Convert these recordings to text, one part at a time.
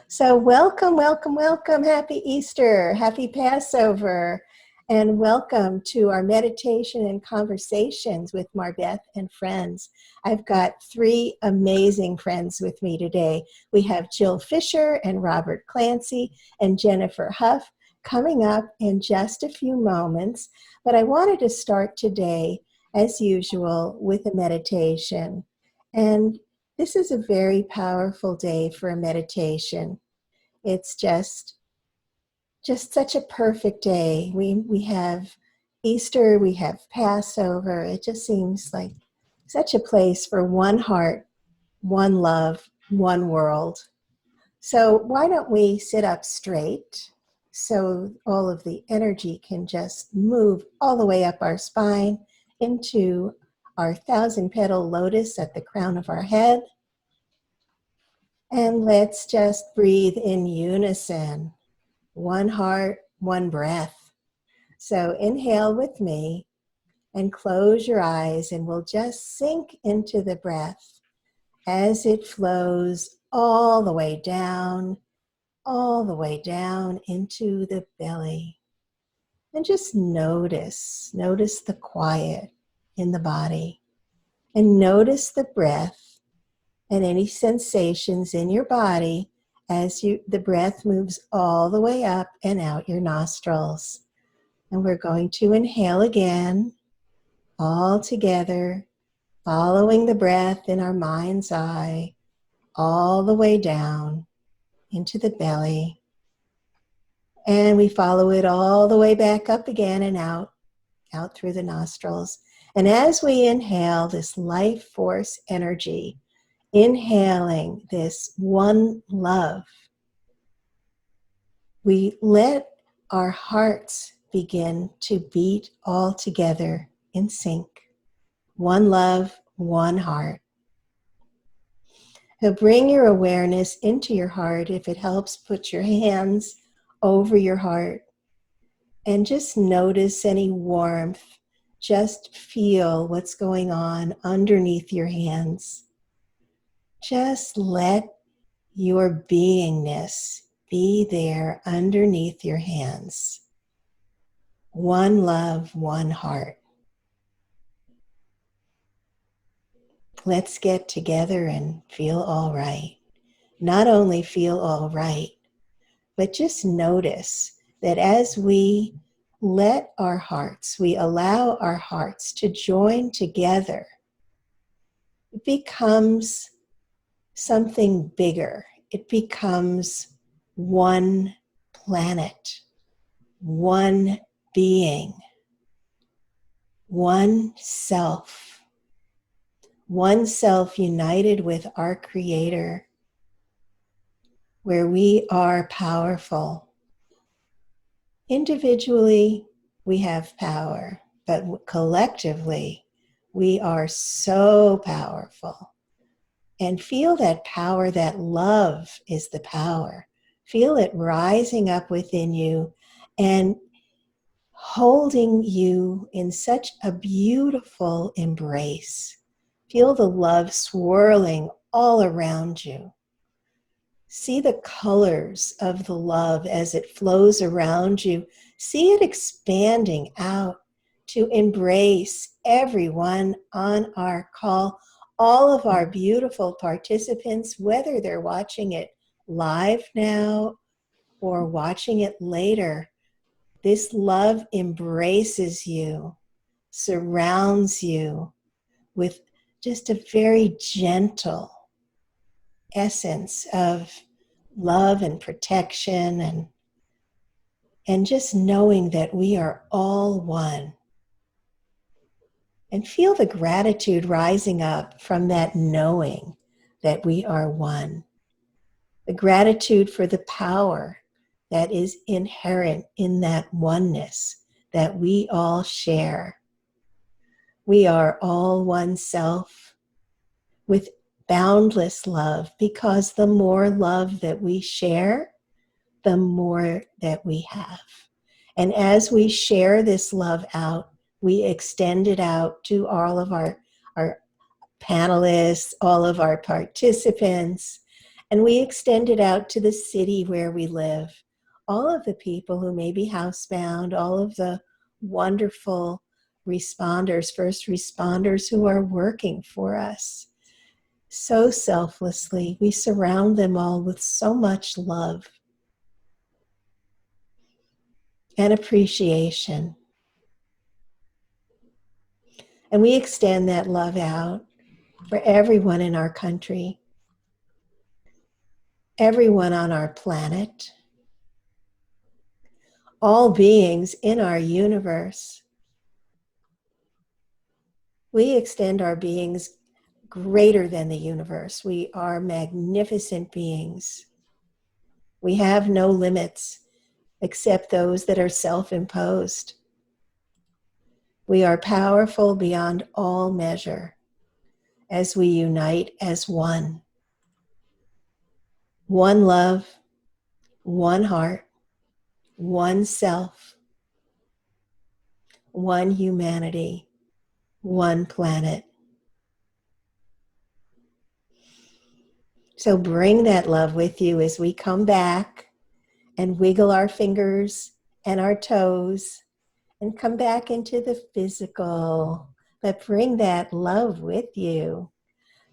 So welcome, welcome, welcome. Happy Easter, happy Passover, and welcome to our meditation and conversations with Marbeth and friends. I've got three amazing friends with me today. We have Jill Fisher and Robert Clancy and Jennifer Huff coming up in just a few moments, but I wanted to start today, as usual, with a meditation. And this is a very powerful day for a meditation. It's just such a perfect day. We have Easter, we have Passover. It just seems like such a place for one heart, one love, one world. So why don't we sit up straight so all of the energy can just move all the way up our spine into our thousand petal lotus at the crown of our head. And let's just breathe in unison. One heart, one breath. So inhale with me and close your eyes, and we'll just sink into the breath as it flows all the way down into the belly. And just notice the quiet in the body, and notice the breath and any sensations in your body as the breath moves all the way up and out your nostrils. And we're going to inhale again, all together, following the breath in our mind's eye, all the way down into the belly. And we follow it all the way back up again and out through the nostrils. And as we inhale this life force energy, inhaling this one love, we let our hearts begin to beat all together in sync. One love, one heart. So bring your awareness into your heart. If it helps, put your hands over your heart and just notice any warmth. Just feel what's going on underneath your hands. Just let your beingness be there underneath your hands. One love, one heart. Let's get together and feel all right. Not only feel all right, but just notice that as we let our hearts, we allow our hearts to join together, it becomes something bigger. It becomes one planet, one being, one self united with our Creator, where we are powerful. Individually, we have power, but collectively, we are so powerful. And feel that power, that love is the power. Feel it rising up within you and holding you in such a beautiful embrace. Feel the love swirling all around you. See the colors of the love as it flows around you. See it expanding out to embrace everyone on our call, all of our beautiful participants, whether they're watching it live now or watching it later. This love embraces you, surrounds you with just a very gentle essence of love and protection, and just knowing that we are all one. And feel the gratitude rising up from that knowing that we are one. The gratitude for the power that is inherent in that oneness that we all share. We are all one self with boundless love, because the more love that we share, the more that we have. And as we share this love out, we extend it out to all of our panelists, all of our participants, And we extend it out to the city where we live. All of the people who may be housebound, all of the wonderful responders, first responders who are working for us so selflessly. We surround them all with so much love and appreciation. And we extend that love out for everyone in our country, everyone on our planet, all beings in our universe. We extend our beings greater than the universe. We are magnificent beings. We have no limits except those that are self-imposed. We are powerful beyond all measure as we unite as one. One love, one heart, one self, one humanity, one planet. So bring that love with you as we come back and wiggle our fingers and our toes and come back into the physical, but bring that love with you.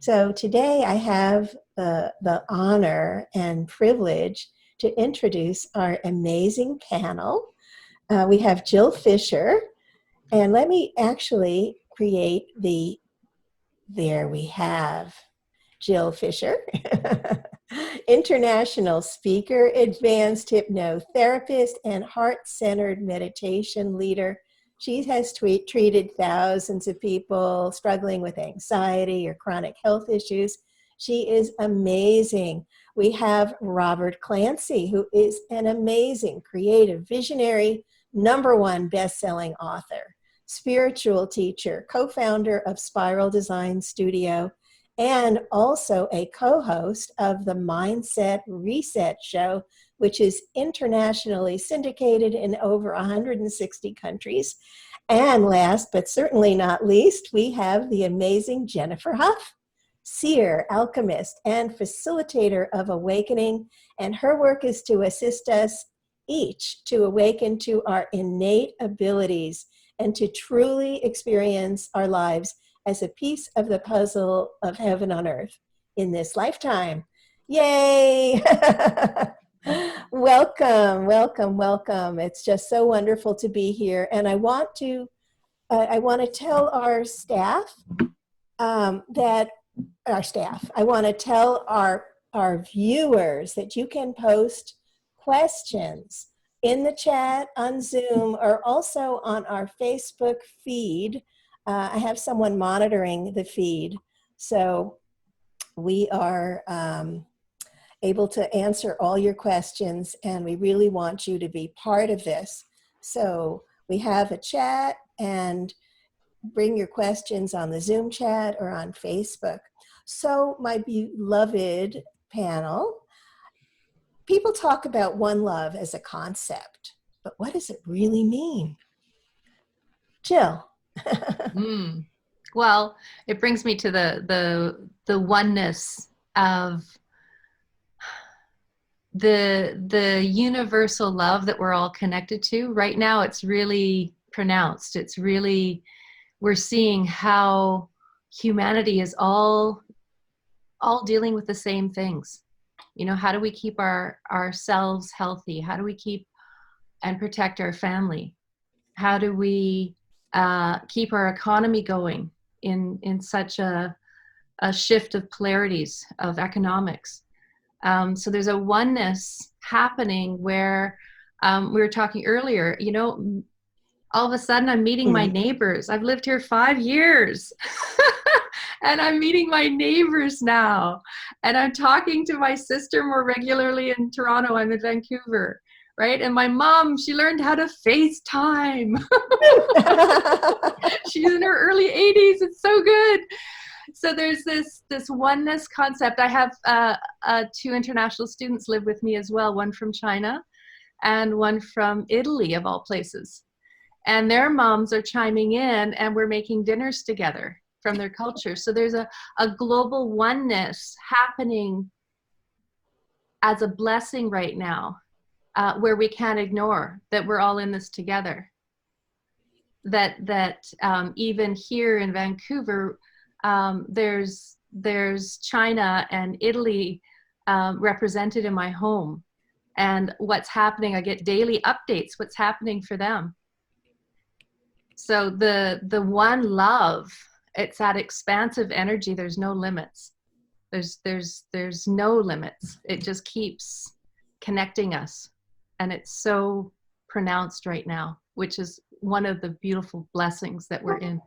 So today I have the honor and privilege to introduce our amazing panel. We have Jill Fisher, and let me actually create there we have Jill Fisher, international speaker, advanced hypnotherapist, and heart-centered meditation leader. She has treated thousands of people struggling with anxiety or chronic health issues. She is amazing. We have Robert Clancy, who is an amazing, creative, visionary, #1 best-selling author, spiritual teacher, co-founder of Spiral Design Studio, and also a co-host of the Mindset Reset Show, which is internationally syndicated in over 160 countries. And last, but certainly not least, we have the amazing Jennifer Hough, Seer, alchemist, and facilitator of Awakening. And her work is to assist us each to awaken to our innate abilities and to truly experience our lives as a piece of the puzzle of heaven on earth in this lifetime. Yay! Welcome, welcome, welcome. It's just so wonderful to be here. And I want to tell our staff I want to tell our viewers that you can post questions in the chat on Zoom or also on our Facebook feed. I have someone monitoring the feed, so we are able to answer all your questions, and we really want you to be part of this. So we have a chat, and bring your questions on the Zoom chat or on Facebook. So my beloved panel, people talk about one love as a concept, but what does it really mean? Jill. Well, it brings me to the oneness of the universal love that we're all connected to. Right now, it's really pronounced. It's really, we're seeing how humanity is all dealing with the same things. You know, how do we keep ourselves healthy? How do we keep and protect our family? How do we keep our economy going in such a shift of polarities of economics? So there's a oneness happening where we were talking earlier, you know, all of a sudden I'm meeting my neighbors. I've lived here 5 years and I'm meeting my neighbors now. And I'm talking to my sister more regularly in Toronto. I'm in Vancouver, right? And my mom, she learned how to FaceTime. She's in her early 80s. It's so good. So there's this oneness concept. I have 2 international students live with me as well, one from China and one from Italy, of all places. And their moms are chiming in, and we're making dinners together from their culture. So there's a global oneness happening as a blessing right now, where we can't ignore that we're all in this together. That even here in Vancouver, there's China and Italy represented in my home, and what's happening, I get daily updates what's happening for them. So the one love, it's that expansive energy. There's no limits. There's no limits. It just keeps connecting us, and it's so pronounced right now, which is one of the beautiful blessings that we're in.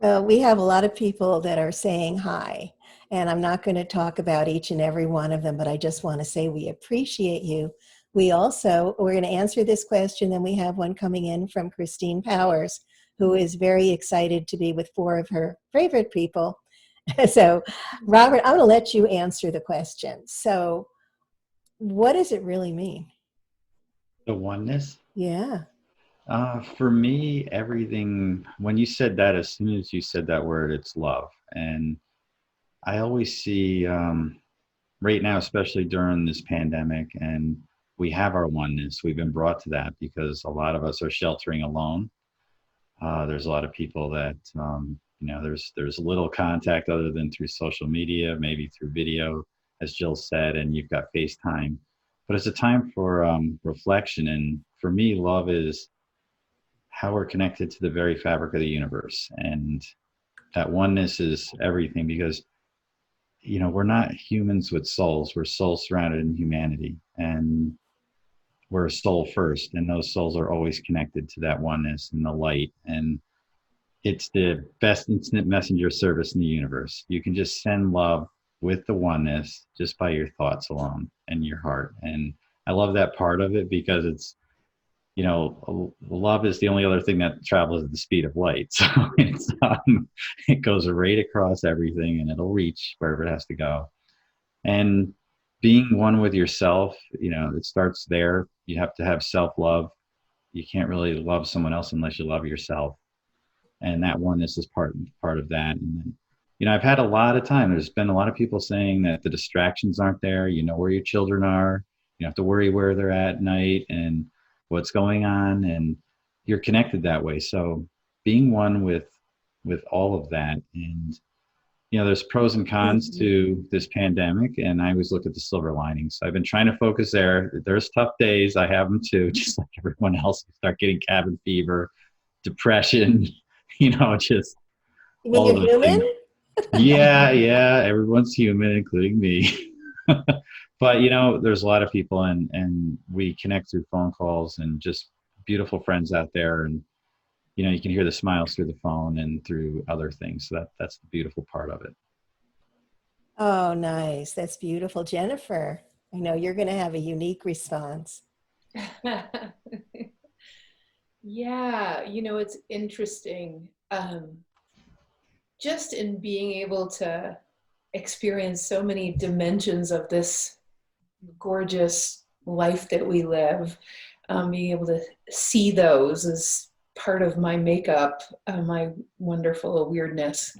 We have a lot of people that are saying hi, and I'm not going to talk about each and every one of them, but I just want to say we appreciate you. We're going to answer this question, then we have one coming in from Christine Powers, who is very excited to be with 4 of her favorite people. So, Robert, I'm going to let you answer the question. So, what does it really mean? The oneness? Yeah. For me, everything, when you said that, as soon as you said that word, it's love. And I always see, right now, especially during this pandemic, and we have our oneness, we've been brought to that because a lot of us are sheltering alone. There's a lot of people that, there's little contact other than through social media, maybe through video, as Jill said, and you've got FaceTime. But it's a time for reflection. And for me, love is how we're connected to the very fabric of the universe. And that oneness is everything, because, we're not humans with souls. We're souls surrounded in humanity. And we're a soul first. And those souls are always connected to that oneness and the light. And it's the best instant messenger service in the universe. You can just send love with the oneness just by your thoughts alone and your heart. And I love that part of it, because it's, love is the only other thing that travels at the speed of light. So it goes right across everything, and it'll reach wherever it has to go. And being one with yourself, it starts there. You have to have self-love. You can't really love someone else unless you love yourself. And that oneness is part of that. And then, I've had a lot of time. There's been a lot of people saying that the distractions aren't there. You know where your children are. You don't have to worry where they're at night and what's going on, and you're connected that way. So being one with all of that, and there's pros and cons to this pandemic, and I always look at the silver linings. So I've been trying to focus there. There's tough days. I have them too, just like everyone else. You start getting cabin fever, depression, just You mean you're human? Yeah, everyone's human, including me. But there's a lot of people, and we connect through phone calls, and just beautiful friends out there, and you can hear the smiles through the phone and through other things. So that's the beautiful part of it. Oh, nice. That's beautiful. Jennifer, I know you're going to have a unique response. Yeah, it's interesting. Just in being able to experience so many dimensions of this gorgeous life that we live, being able to see those as part of my makeup, my wonderful weirdness.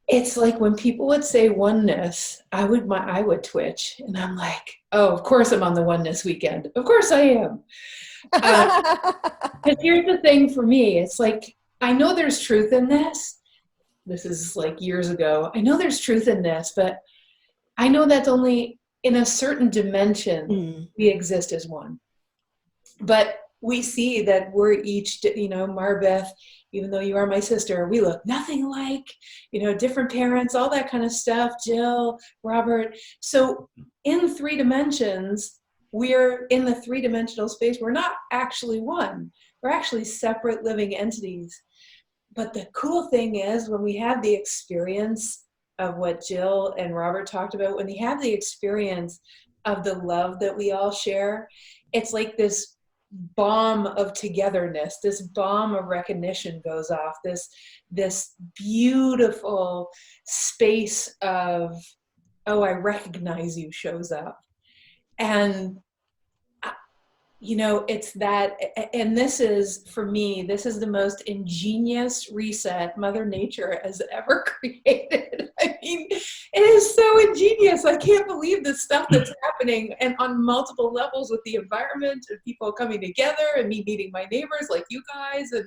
It's like when people would say oneness, I would twitch, and I'm like, oh, of course I'm on the oneness weekend. Of course I am. But here's the thing for me. It's like, I know there's truth in this. This is like years ago. I know there's truth in this, but I know that's only in a certain dimension we exist as one. But we see that we're each, Marbeth, even though you are my sister, we look nothing alike, different parents, all that kind of stuff, Jill, Robert. So in 3 dimensions, we're in the 3-dimensional space. We're not actually one. We're actually separate living entities. But the cool thing is, when we have the experience of what Jill and Robert talked about, when they have the experience of the love that we all share, it's like this bomb of togetherness, this bomb of recognition goes off, this beautiful space of, oh, I recognize you shows up. And it's that, and this is, for me, this is the most ingenious reset Mother Nature has ever created. I mean, it is so a genius. I can't believe the stuff that's happening, and on multiple levels with the environment and people coming together and me meeting my neighbors like you guys and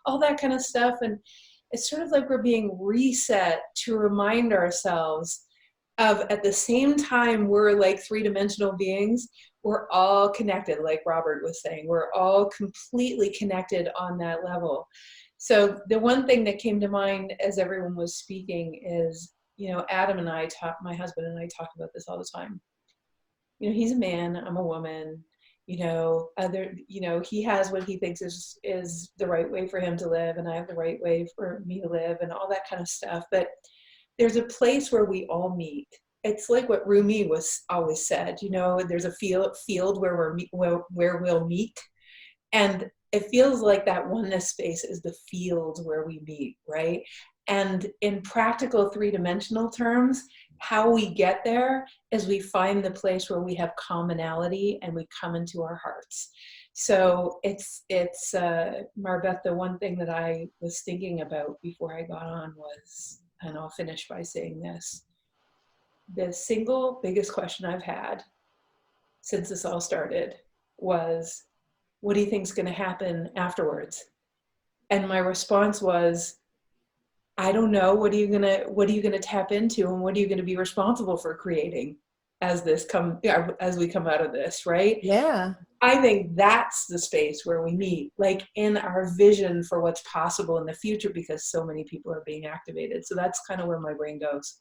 all that kind of stuff. And it's sort of like we're being reset to remind ourselves of, at the same time, we're like three-dimensional beings. We're all connected, like Robert was saying. We're all completely connected on that level. So the one thing that came to mind as everyone was speaking is, Adam and I talk, my husband and I talk about this all the time. He's a man, I'm a woman, he has what he thinks is the right way for him to live, and I have the right way for me to live, and all that kind of stuff. But there's a place where we all meet. It's like what Rumi was always said, there's a field where we'll meet. And it feels like that oneness space is the field where we meet, right? And in practical three-dimensional terms, how we get there is we find the place where we have commonality and we come into our hearts. So it's Marbeth, the one thing that I was thinking about before I got on was, and I'll finish by saying this, the single biggest question I've had since this all started was, what do you think is going to happen afterwards? And my response was, I don't know. What are you going to tap into, and what are you going to be responsible for creating as we come out of this, right? Yeah. I think that's the space where we meet, like in our vision for what's possible in the future, because so many people are being activated. So that's kind of where my brain goes.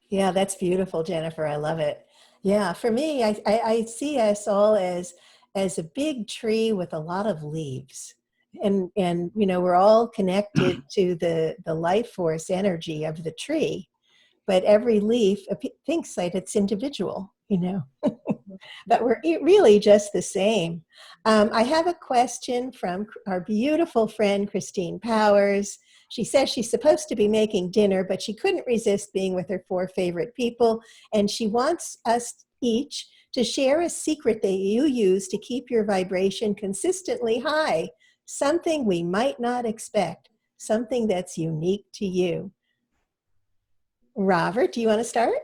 Yeah, that's beautiful, Jennifer. I love it. Yeah, for me, I see us all as a big tree with a lot of leaves. And we're all connected to the life force energy of the tree, but every leaf thinks that it's individual, but we're really just the same. I have a question from our beautiful friend, Christine Powers. She says she's supposed to be making dinner, but she couldn't resist being with her 4 favorite people. And she wants us each to share a secret that you use to keep your vibration consistently high, something we might not expect, something that's unique to you. Robert, do you want to start?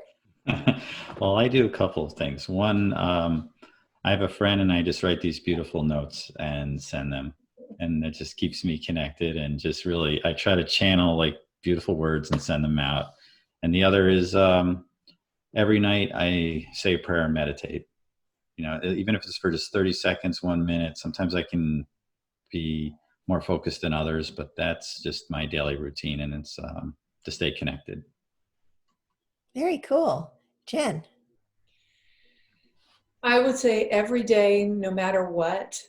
Well, I do a couple of things. One, I have a friend and I just write these beautiful notes and send them. And it just keeps me connected, and just really, I try to channel like beautiful words and send them out. And the other is every night I say a prayer and meditate. Even if it's for just 30 seconds, 1 minute, sometimes I can be more focused than others, but that's just my daily routine, and it's to stay connected. Very cool. Jen? I would say every day, no matter what,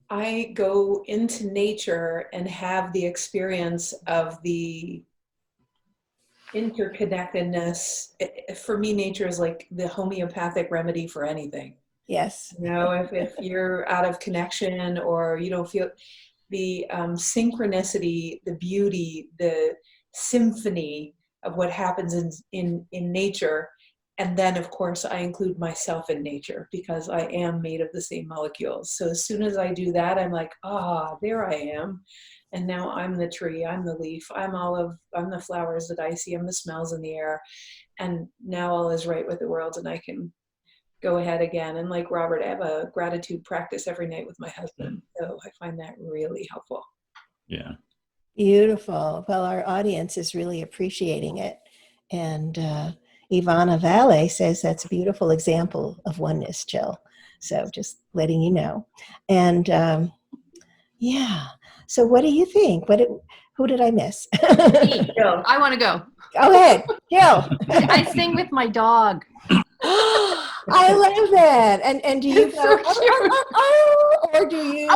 I go into nature and have the experience of the interconnectedness. For me, nature is like the homeopathic remedy for anything. Yes. If you're out of connection, or you don't feel the synchronicity, the beauty, the symphony of what happens in nature. And then, of course, I include myself in nature, because I am made of the same molecules. So as soon as I do that, I'm like, there I am. And now I'm the tree, I'm the leaf, I'm the flowers that I see, I'm the smells in the air. And now all is right with the world, and I can go ahead again. And like Robert, I have a gratitude practice every night with my husband. So I find that really helpful. Yeah. Beautiful. Well, our audience is really appreciating it. And Ivana Valle says that's a beautiful example of oneness, Jill. So just letting you know. And yeah. So what do you think? Who did I miss? Jill. I want to go. Go ahead, Jill. I sing with my dog. I love that. And do you It's go, so cute. or do you?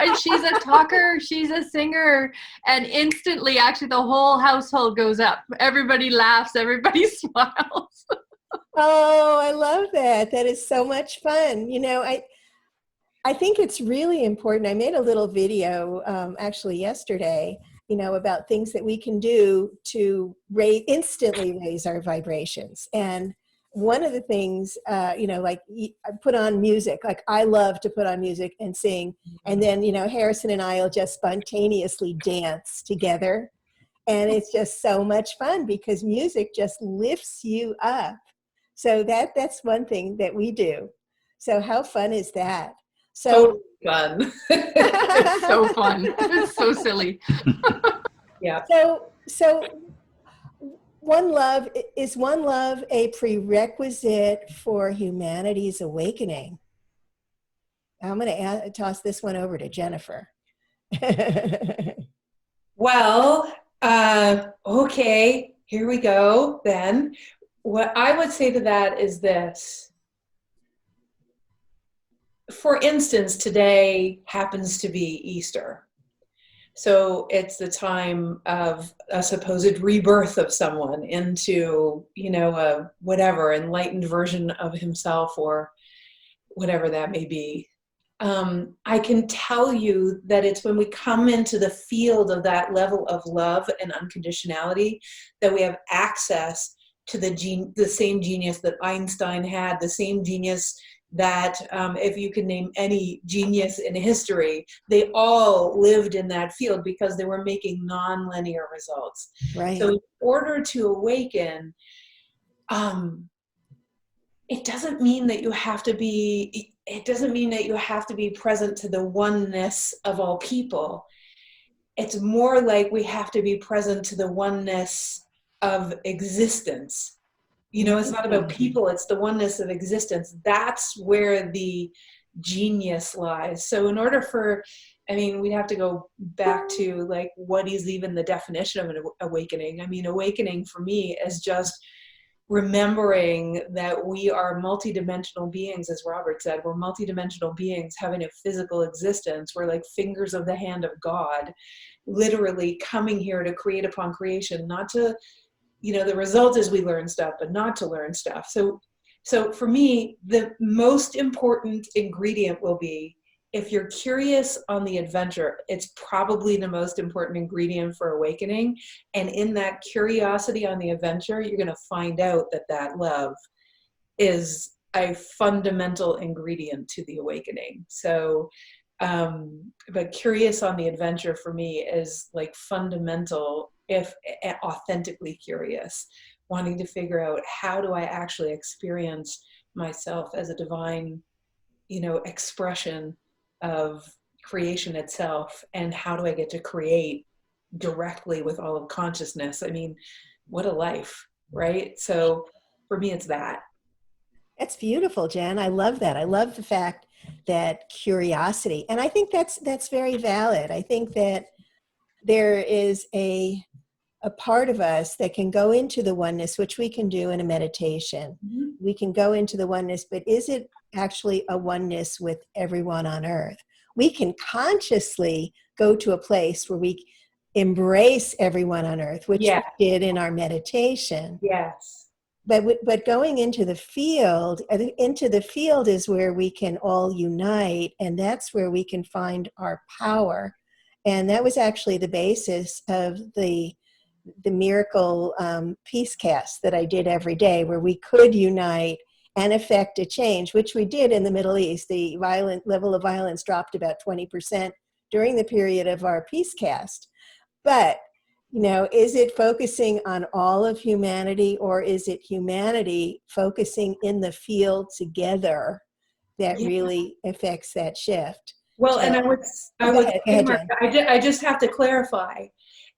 And she's a talker, she's a singer, and instantly, actually, the whole household goes up. Everybody laughs, everybody smiles. Oh, I love that. That is so much fun. I think it's really important. I made a little video actually yesterday, about things that we can do to instantly raise our vibrations. And one of the things, like I put on music, like I love to put on music and sing. And then, Harrison and I will just spontaneously dance together. And it's just so much fun because music just lifts you up. So that's one thing that we do. So how fun is that? So fun. It's so fun. It's so silly. Yeah. So one love, is one love a prerequisite for humanity's awakening? I'm going to toss this one over to Jennifer. Well, okay, here we go then. What I would say to that is this. For instance, today happens to be Easter. So it's the time of a supposed rebirth of someone into, a whatever enlightened version of himself or whatever that may be. I can tell you that it's when we come into the field of that level of love and unconditionality that we have access to the same genius that Einstein had, the same genius that if you can name any genius in history, they all lived in that field because they were making non-linear results. Right. So in order to awaken, it doesn't mean that you have to be present to the oneness of all people. It's more like we have to be present to the oneness of existence. It's not about people, it's the oneness of existence. That's where the genius lies. So in order we'd have to go back to like, what is even the definition of an awakening? Awakening for me is just remembering that we are multidimensional beings, as Robert said. We're multidimensional beings having a physical existence. We're like fingers of the hand of God, literally coming here to create upon creation, not to, the result is we learn stuff, but not to learn stuff. So for me, the most important ingredient will be, if you're curious on the adventure, it's probably the most important ingredient for awakening. And in that curiosity on the adventure, you're going to find out that love is a fundamental ingredient to the awakening. So, but curious on the adventure for me is like fundamental, if authentically curious, wanting to figure out, how do I actually experience myself as a divine, expression of creation itself, and how do I get to create directly with all of consciousness? What a life, right? So for me, it's that. That's beautiful, Jen. I love that. I love the fact that curiosity, and I think that's very valid. I think that there is a part of us that can go into the oneness, which we can do in a meditation. Mm-hmm. We can go into the oneness, but is it actually a oneness with everyone on earth? We can consciously go to a place where we embrace everyone on earth, which we did in our meditation. Yes. But going into the field is where we can all unite, and that's where we can find our power. And that was actually the basis of the miracle peace cast that I did every day, where we could unite and affect a change, which we did in the Middle East. The level of violence dropped about 20% during the period of our peace cast. But, is it focusing on all of humanity, or is it humanity focusing in the field together that really affects that shift? Well, and I just have to clarify.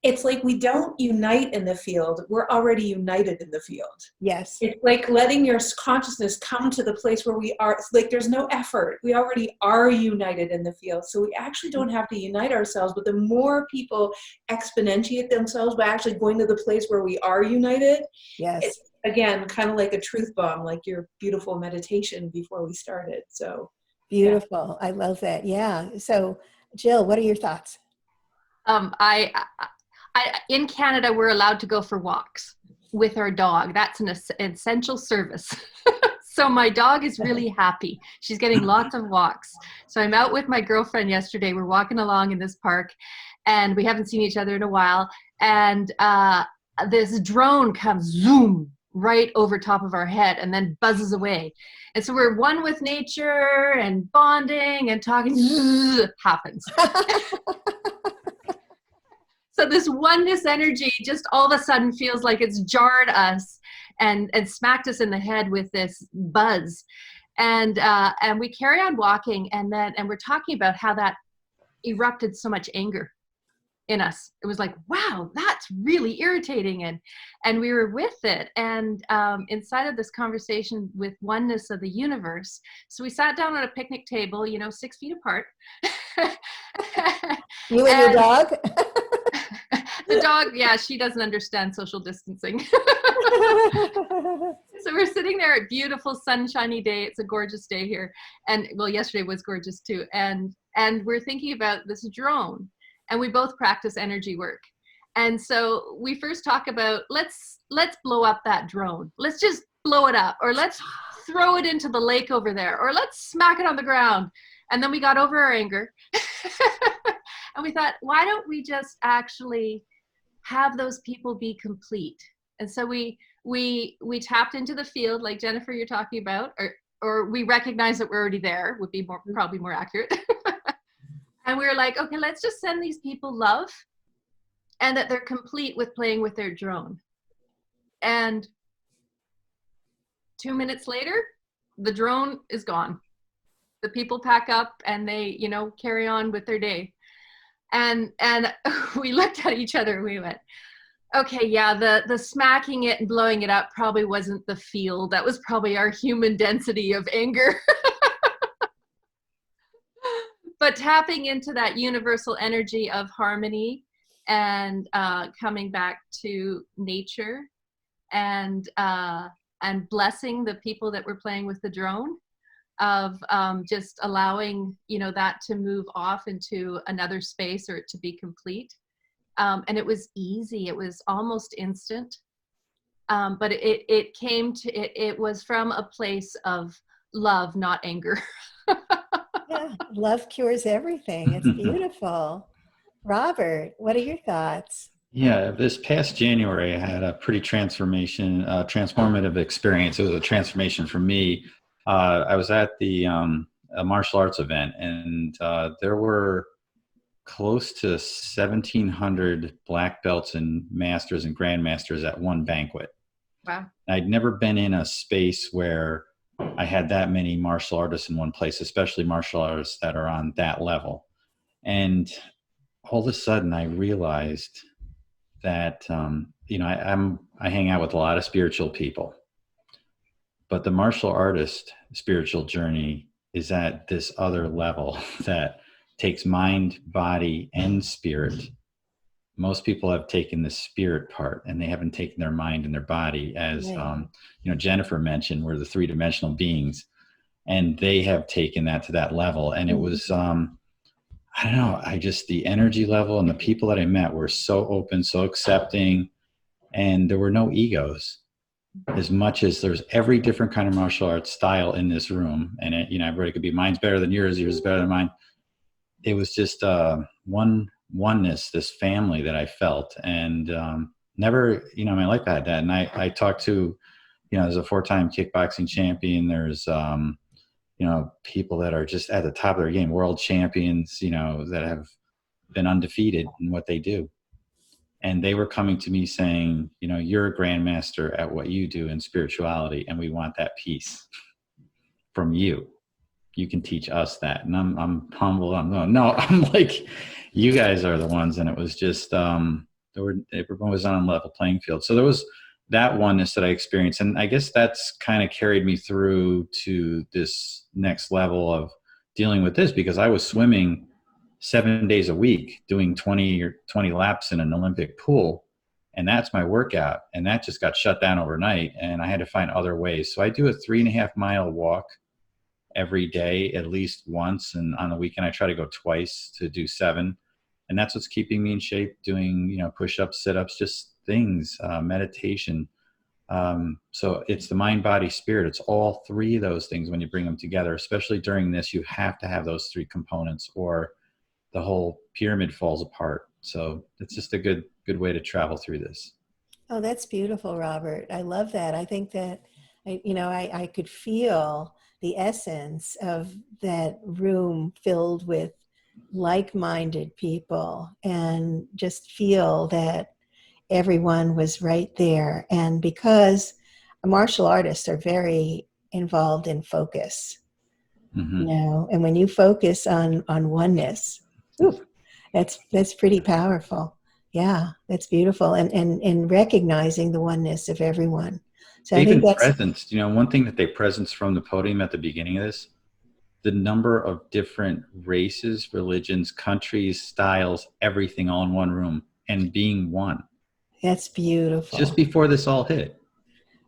It's like we don't unite in the field. We're already united in the field. Yes. It's like letting your consciousness come to the place where we are. It's like there's no effort. We already are united in the field. So we actually don't have to unite ourselves. But the more people exponentiate themselves by actually going to the place where we are united, it's, again, kind of like a truth bomb, like your beautiful meditation before we started. So beautiful. Yeah. I love that. Yeah. So Jill, what are your thoughts? In Canada, we're allowed to go for walks with our dog. That's an essential service. So my dog is really happy. She's getting lots of walks. So I'm out with my girlfriend yesterday. We're walking along in this park, and we haven't seen each other in a while. And this drone comes zoom right over top of our head and then buzzes away. And so we're one with nature and bonding and talking. Happens. So this oneness energy just all of a sudden feels like it's jarred us and smacked us in the head with this buzz. And we carry on walking, and we're talking about how that erupted so much anger in us. It was like, wow, that's really irritating. And we were with it. And inside of this conversation with oneness of the universe, so we sat down on a picnic table, 6 feet apart. You and your dog? The dog, yeah, she doesn't understand social distancing. So we're sitting there at beautiful sunshiny day. It's a gorgeous day here. And well, yesterday was gorgeous too. And we're thinking about this drone, and we both practice energy work. And so we first talk about, let's blow up that drone. Let's just blow it up, or let's throw it into the lake over there, or let's smack it on the ground. And then we got over our anger. And we thought, why don't we just actually have those people be complete? And so we tapped into the field, like Jennifer, you're talking about, or we recognize that we're already there, would be probably more accurate. And we were like, okay, let's just send these people love, and that they're complete with playing with their drone. And 2 minutes later, the drone is gone. The people pack up and they, carry on with their day. And we looked at each other and we went, okay, yeah, the smacking it and blowing it up probably wasn't the field. That was probably our human density of anger. But tapping into that universal energy of harmony and coming back to nature and blessing the people that were playing with the drone, of just allowing, that to move off into another space, or it to be complete. And it was easy. It was almost instant. But it was from a place of love, not anger. Yeah, love cures everything. It's beautiful. Robert, what are your thoughts? Yeah, this past January, I had a pretty transformative experience. It was a transformation for me. I was at the a martial arts event, and there were close to 1,700 black belts and masters and grandmasters at one banquet. Wow. I'd never been in a space where I had that many martial artists in one place, especially martial artists that are on that level. And all of a sudden I realized that, I hang out with a lot of spiritual people, but the martial artist spiritual journey is at this other level that takes mind, body, and spirit. Most people have taken the spirit part, and they haven't taken their mind and their body. As Jennifer mentioned, we're the three-dimensional beings, and they have taken that to that level. And it was, I don't know, the energy level and the people that I met were so open, so accepting, and there were no egos. As much as there's every different kind of martial arts style in this room, and everybody could be, mine's better than yours is better than mine. It was just oneness, this family that I felt, and never, in my life I had that. And I talked to, there's a 4-time kickboxing champion. There's, people that are just at the top of their game, world champions, that have been undefeated in what they do. And they were coming to me saying, you're a grandmaster at what you do in spirituality, and we want that piece from you. You can teach us that. And I'm humble. I'm like, you guys are the ones. And it was just, everyone was on a level playing field. So there was that oneness that I experienced. And I guess that's kind of carried me through to this next level of dealing with this, because I was swimming 7 days a week, doing 20 laps in an Olympic pool. And that's my workout. And that just got shut down overnight. And I had to find other ways. So I do a 3.5-mile walk every day, at least once. And on the weekend, I try to go twice to do 7. And that's what's keeping me in shape, doing, push-ups, sit-ups, just things, meditation. So it's the mind, body, spirit. It's all 3 of those things when you bring them together, especially during this. You have to have those 3 components, or the whole pyramid falls apart. So it's just a good way to travel through this. Oh, that's beautiful, Robert. I love that. I think that, I could feel the essence of that room filled with like-minded people and just feel that everyone was right there. And because martial artists are very involved in focus, Mm-hmm. and when you focus on oneness, ooh, that's pretty powerful. Yeah, that's beautiful. And recognizing the oneness of everyone. So I think Even that's, presence, one thing that they presence from the podium at the beginning of this, the number of different races, religions, countries, styles, everything all in one room and being one. that's beautiful. Just before this all hit,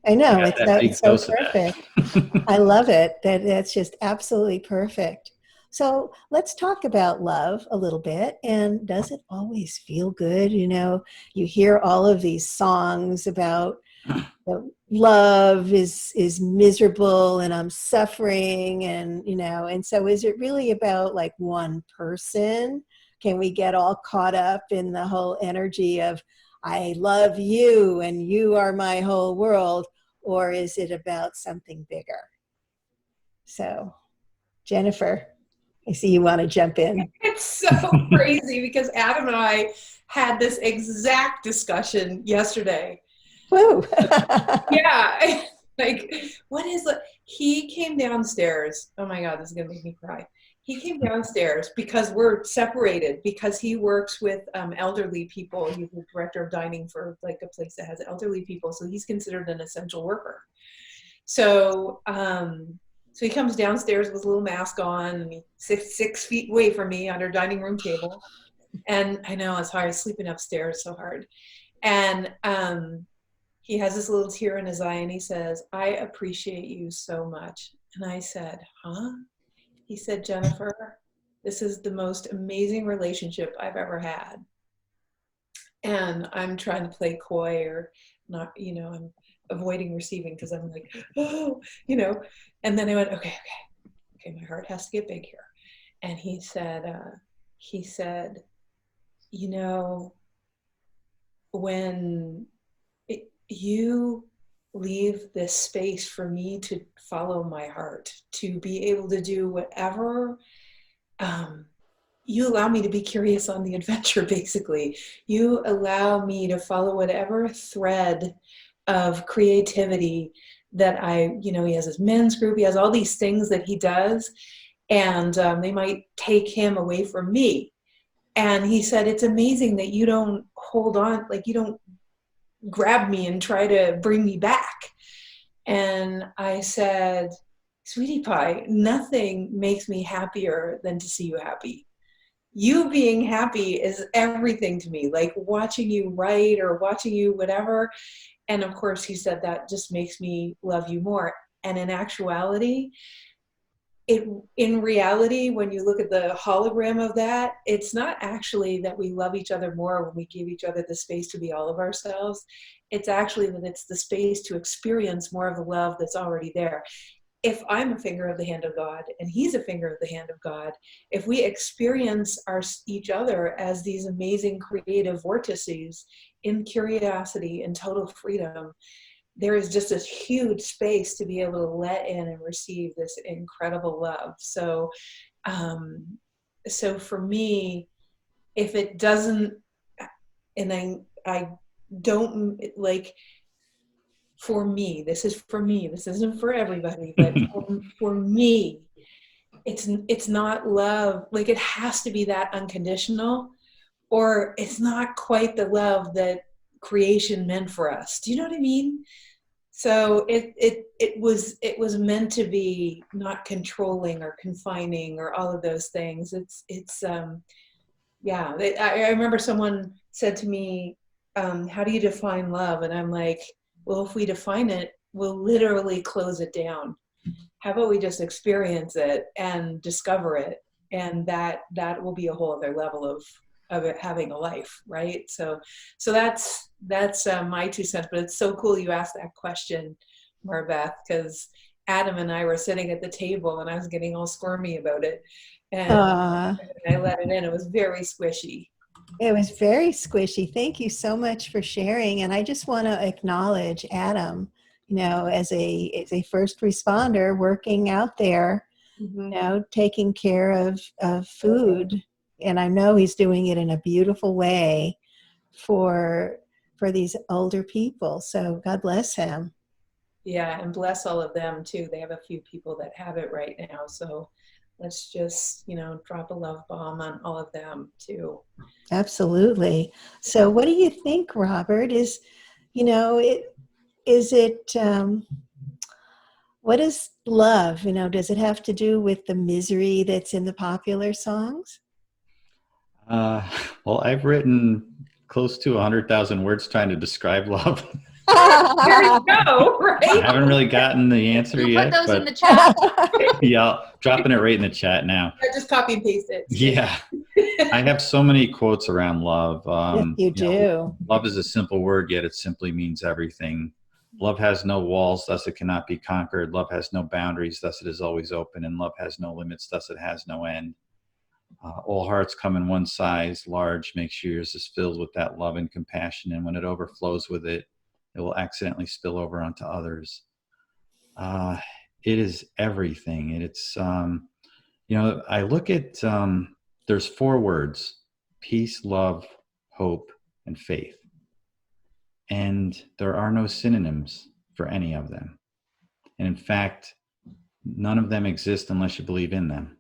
I I know got that it's big so dose of perfect. that. I love it. That's just absolutely perfect. So let's talk about love a little bit. And does it always feel good? You hear all of these songs about love is miserable and I'm suffering, and so is it really about like one person? Can we get all caught up in the whole energy of I love you and you are my whole world, or is it about something bigger? So, Jennifer, I see you want to jump in. It's so crazy because Adam and I had this exact discussion yesterday. Woo! Yeah. Like, what is it? He came downstairs. Oh my God, this is going to make me cry. He came downstairs because we're separated, because he works with elderly people. He's the director of dining for like a place that has elderly people. So he's considered an essential worker. So, so he comes downstairs with a little mask on, and he's six feet away from me on our dining room table. And I know it's hard sleeping upstairs so hard. And he has this little tear in his eye and he says, I appreciate you so much. And I said, huh? He said, Jennifer, this is the most amazing relationship I've ever had. And I'm trying to play coy or not, I'm avoiding receiving because I'm like, oh, and then I went, okay, my heart has to get big here. And he said, when you leave this space for me to follow my heart, to be able to do whatever, you allow me to be curious on the adventure, basically. You allow me to follow whatever thread of creativity that he has his men's group, he has all these things that he does, and they might take him away from me. And he said, it's amazing that you don't hold on, like you don't grab me and try to bring me back. And I said, sweetie pie, nothing makes me happier than to see you happy. You being happy is everything to me, like watching you write or watching you whatever. And of course, he said that just makes me love you more. And in actuality, in reality, when you look at the hologram of that, it's not actually that we love each other more when we give each other the space to be all of ourselves. It's actually that it's the space to experience more of the love that's already there. If I'm a finger of the hand of God and he's a finger of the hand of God, if we experience each other as these amazing creative vortices in curiosity and total freedom, there is just this huge space to be able to let in and receive this incredible love. So, so for me, if it doesn't, and I don't like, for me, this is for me, this isn't for everybody, but for me, it's not love. Like it has to be that unconditional, or it's not quite the love that creation meant for us. Do you know what I mean? So it was meant to be not controlling or confining or all of those things. Yeah. I remember someone said to me, how do you define love? And I'm like, well, if we define it, we'll literally close it down. How about we just experience it and discover it? And that will be a whole other level of it having a life, right? So that's my 2 cents. But it's so cool you asked that question, Marbeth, because Adam and I were sitting at the table and I was getting all squirmy about it, and I let it in. It was very squishy. It was very squishy. Thank you so much for sharing. And I just want to acknowledge Adam, as a first responder working out there, Mm-hmm. taking care of food And I know he's doing it in a beautiful way for these older people. So God bless him. Yeah, and bless all of them too. They have a few people that have it right now. So let's just, drop a love bomb on all of them too. Absolutely. So what do you think, Robert? What is love? Does it have to do with the misery that's in the popular songs? Well, I've written close to 100,000 words trying to describe love. There you go, I right? haven't really gotten the answer You yet, put those in but the chat. yeah, dropping it right in the chat now. Yeah, just copy and paste it. Yeah, I have so many quotes around love. Yes, you do. Love is a simple word, yet it simply means everything. Love has no walls, thus it cannot be conquered. Love has no boundaries, thus it is always open. And love has no limits, thus it has no end. All hearts come in one size, large, makes yours is filled with that love and compassion. And when it overflows with it, it will accidentally spill over onto others. It is everything. I look at, there's 4 words: peace, love, hope, and faith. And there are no synonyms for any of them. And in fact, none of them exist unless you believe in them.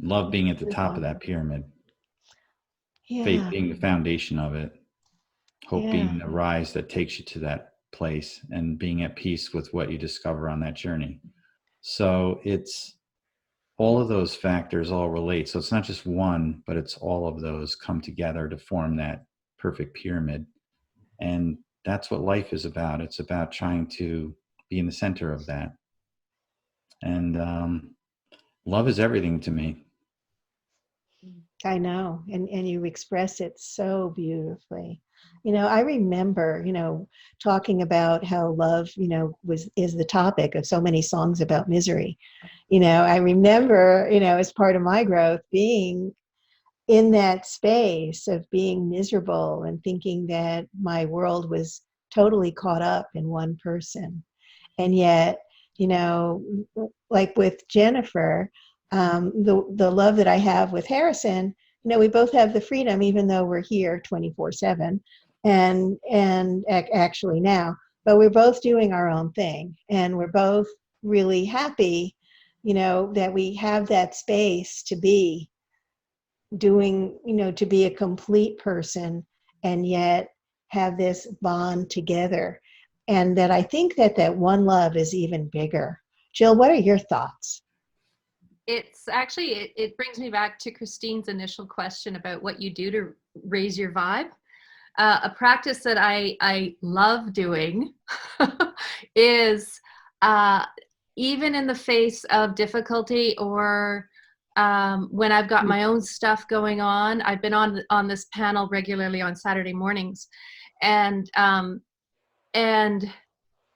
Love being at the top of that pyramid. Yeah. Faith being the foundation of it. Hope Yeah. being the rise that takes you to that place, and being at peace with what you discover on that journey. So it's all of those factors all relate. So it's not just one, but it's all of those come together to form that perfect pyramid. And that's what life is about. It's about trying to be in the center of that. And love is everything to me. I know, and you express it so beautifully. I remember, talking about how love, is the topic of so many songs about misery. I remember, as part of my growth, being in that space of being miserable and thinking that my world was totally caught up in one person. And yet, like with Jennifer, the love that I have with Harrison, we both have the freedom, even though we're here 24/7, and actually now, but we're both doing our own thing, and we're both really happy, that we have that space to be doing, to be a complete person, and yet have this bond together. And that I think that one love is even bigger. Jill, what are your thoughts? It's actually, it brings me back to Christine's initial question about what you do to raise your vibe. A practice that I love doing is even in the face of difficulty, or when I've got my own stuff going on. I've been on this panel regularly on Saturday mornings, and I'm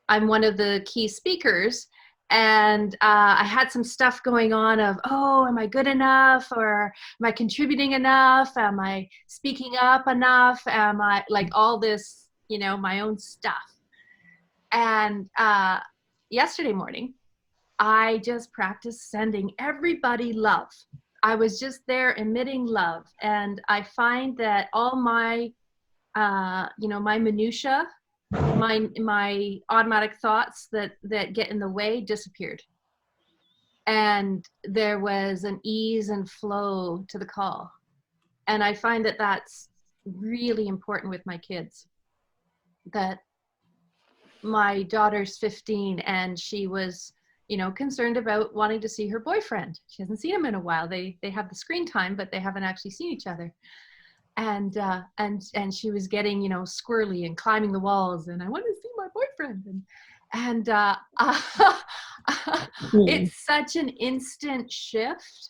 one of the key speakers. And I had some stuff going on of, am I good enough? Or am I contributing enough? Am I speaking up enough? Am I, like, all this, my own stuff. And yesterday morning, I just practiced sending everybody love. I was just there emitting love. And I find that all my, my minutia, my automatic thoughts that get in the way disappeared, and there was an ease and flow to the call. And I find that that's really important with my kids. That my daughter's 15, and she was concerned about wanting to see her boyfriend. She hasn't seen him in a while. They have the screen time, but they haven't actually seen each other. And she was getting, squirrely and climbing the walls, and I want to see my boyfriend. And it's such an instant shift.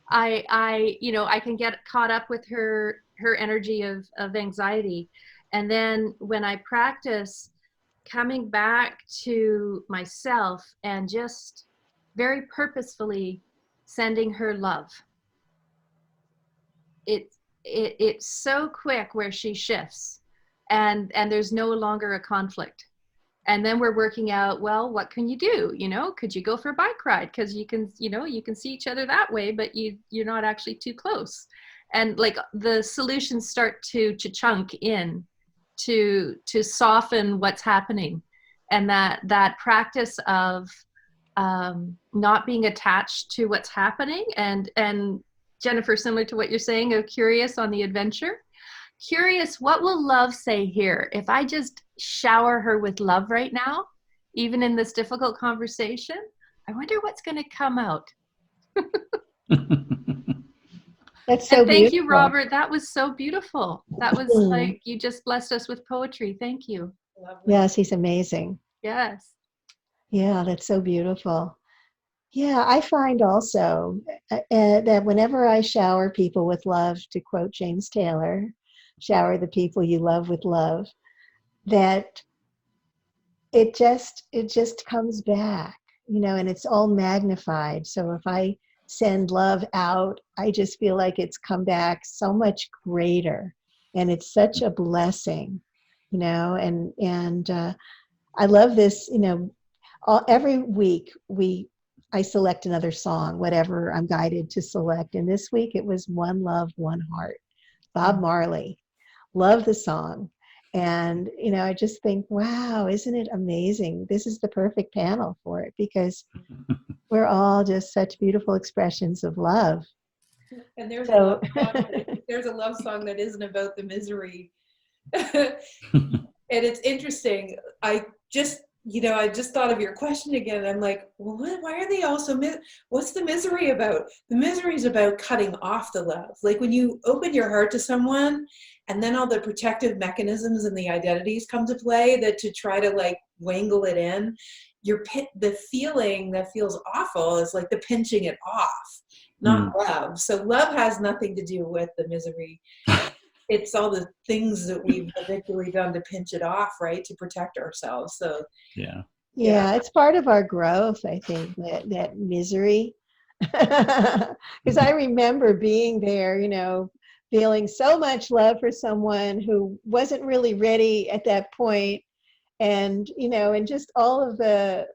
I can get caught up with her energy of anxiety. And then when I practice coming back to myself and just very purposefully sending her love, it's so quick where she shifts, and there's no longer a conflict. And then we're working out, well, what can you do? You know, could you go for a bike ride? Because you can, you know, you can see each other that way, but you're not actually too close. And like the solutions start to chunk in to soften what's happening. And that practice of not being attached to what's happening. And Jennifer, similar to what you're saying, of curious on the adventure. Curious, what will love say here? If I just shower her with love right now, even in this difficult conversation, I wonder what's going to come out. That's so And thank beautiful. you, Robert. That was so beautiful. That was like, you just blessed us with poetry. Thank you. Lovely. Yes, he's amazing. Yes. Yeah, that's so beautiful. Yeah, I find also that whenever I shower people with love, to quote James Taylor, shower the people you love with love, that it just comes back, you know, and it's all magnified. So if I send love out, I just feel like it's come back so much greater, and it's such a blessing, you know. And I love this, you know. Every week I select another song, whatever I'm guided to select. And this week it was One Love, One Heart, Bob Marley. Love the song. And, you know, I just think, wow, isn't it amazing? This is the perfect panel for it, because we're all just such beautiful expressions of love. And there's So, there's a love song that isn't about the misery. And it's interesting. I just thought of your question again. I'm like, well, why are they all so what's the misery about? The misery is about cutting off the love. Like when you open your heart to someone, and then all the protective mechanisms and the identities come to play that to try to like wangle it in, the feeling that feels awful is like the pinching it off, not love. So love has nothing to do with the misery. It's all the things that we've habitually done to pinch it off, right, to protect ourselves. So Yeah, it's part of our growth, I think, that misery. Because I remember being there, you know, feeling so much love for someone who wasn't really ready at that point, and, you know, and just all of the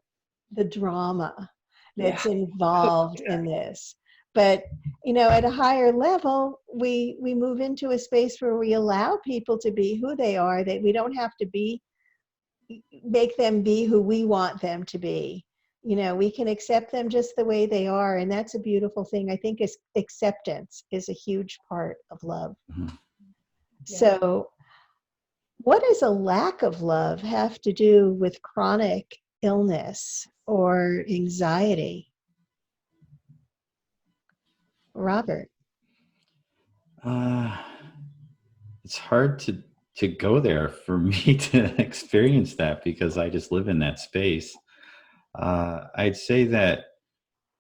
drama that's involved in this. But, you know, at a higher level, we move into a space where we allow people to be who they are, that we don't have to make them be who we want them to be. You know, we can accept them just the way they are, and that's a beautiful thing. I think acceptance is a huge part of love. Mm-hmm. Yeah. So what does a lack of love have to do with chronic illness or anxiety? Robert? It's hard to go there for me to experience that, because I just live in that space. I'd say that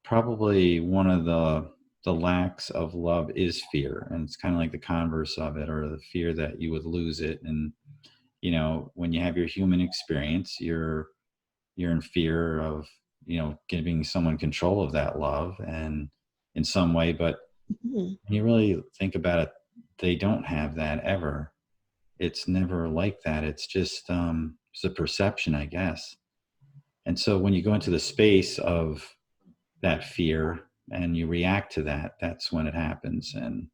probably one of the lacks of love is fear, and it's kind of like the converse of it, or the fear that you would lose it. And you know, when you have your human experience, you're in fear of, you know, giving someone control of that love and in some way. But when you really think about it, they don't have that ever. It's never like that. It's just it's a perception, I guess. And so when you go into the space of that fear and you react to that, that's when it happens. And